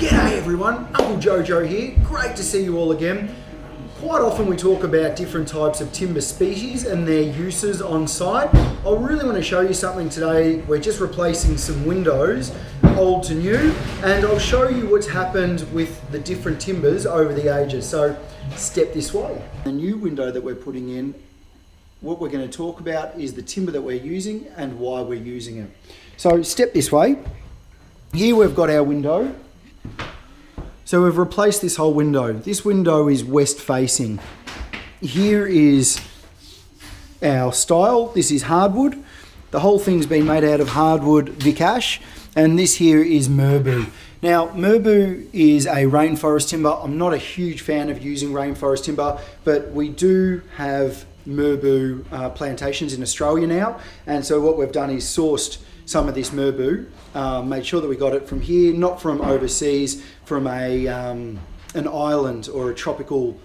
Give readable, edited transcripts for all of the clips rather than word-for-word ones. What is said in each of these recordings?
G'day everyone, Uncle Jojo here. Great to see you all again. Quite often we talk about different types of timber species and their uses on site. I really want to show you something today. We're just replacing some windows, old to new, and I'll show you what's happened with the different timbers over the ages. So step this way. The new window that we're putting in, what we're going to talk about is the timber that we're using and why we're using it. So step this way. Here we've got our window. So we've replaced this whole window. This window is west facing. Here is our style. This is hardwood. The whole thing's been made out of hardwood Vic Ash, and this here is Merbau. Now, Merbau is a rainforest timber. I'm not a huge fan of using rainforest timber, but we do have Merbau plantations in Australia now, and so what we've done is sourced some of this Merbau, made sure that we got it from here, not from overseas, from an island or a tropical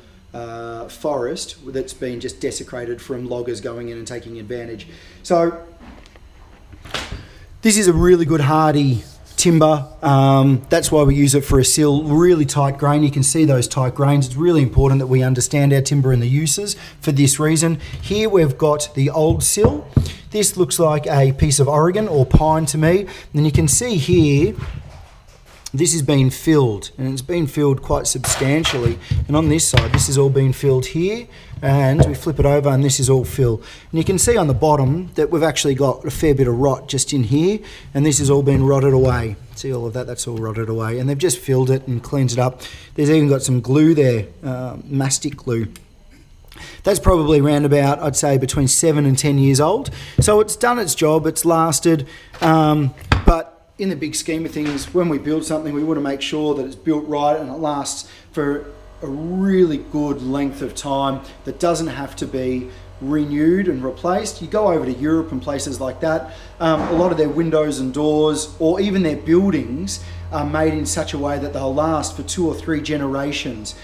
forest that's been just desecrated from loggers going in and taking advantage. So this is a really good hardy timber. That's why we use it for a sill. Really tight grain. You can see those tight grains. It's really important that we understand our timber and the uses for this reason. Here we've got the old sill. This looks like a piece of Oregon or pine to me. And you can see here, this has been filled, and it's been filled quite substantially. And on this side, this has all been filled here, and we flip it over and this is all filled. And you can see on the bottom that we've actually got a fair bit of rot just in here, and this has all been rotted away. See all of that, that's all rotted away. And they've just filled it and cleaned it up. There's even got some glue there, mastic glue. That's probably around about, I'd say, between 7 and 10 years old. So it's done its job, it's lasted, but in the big scheme of things, when we build something, we want to make sure that it's built right and it lasts for a really good length of time that doesn't have to be renewed and replaced. You go over to Europe and places like that, a lot of their windows and doors, or even their buildings, are made in such a way that they'll last for 2 or 3 generations.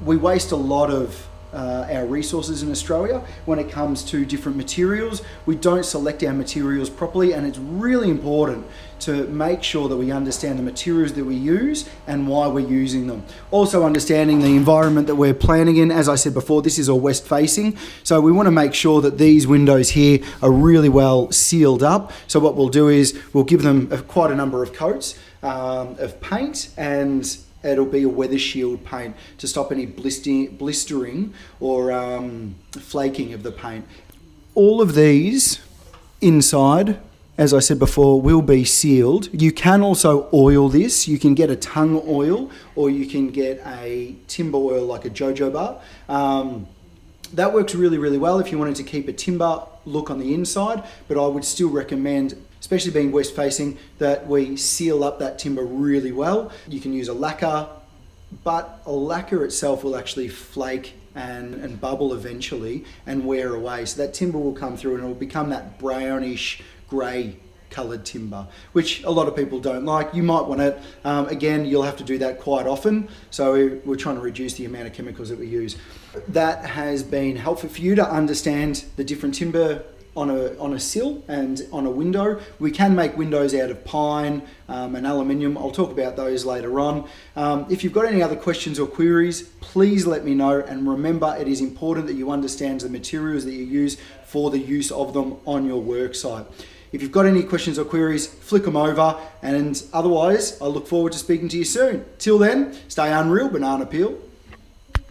We waste a lot of our resources in Australia when it comes to different materials. We don't select our materials properly, and it's really important to make sure that we understand the materials that we use and why we're using them. Also understanding the environment that we're planning in. As I said before, this is all west facing, so we want to make sure that these windows here are really well sealed up. So what we'll do is we'll give them quite a number of coats of paint, and it'll be a weather shield paint to stop any blistering or flaking of the paint. All of these inside, as I said before, will be sealed. You can also oil this. You can get a tung oil, or you can get a timber oil like a jojoba. That works really, really well if you wanted to keep a timber look on the inside, but I would still recommend, especially being west facing, that we seal up that timber really well. You can use a lacquer, but a lacquer itself will actually flake and bubble eventually and wear away. So that timber will come through and it will become that brownish grey coloured timber, which a lot of people don't like. You might want it, again, you'll have to do that quite often. So we're trying to reduce the amount of chemicals that we use. That has been helpful for you to understand the different timber on a sill and on a window. We can make windows out of pine and aluminium. I'll talk about those later on. If you've got any other questions or queries, please let me know. And remember, it is important that you understand the materials that you use for the use of them on your work site. If you've got any questions or queries, flick them over, and otherwise, I look forward to speaking to you soon. Till then, stay unreal, banana peel.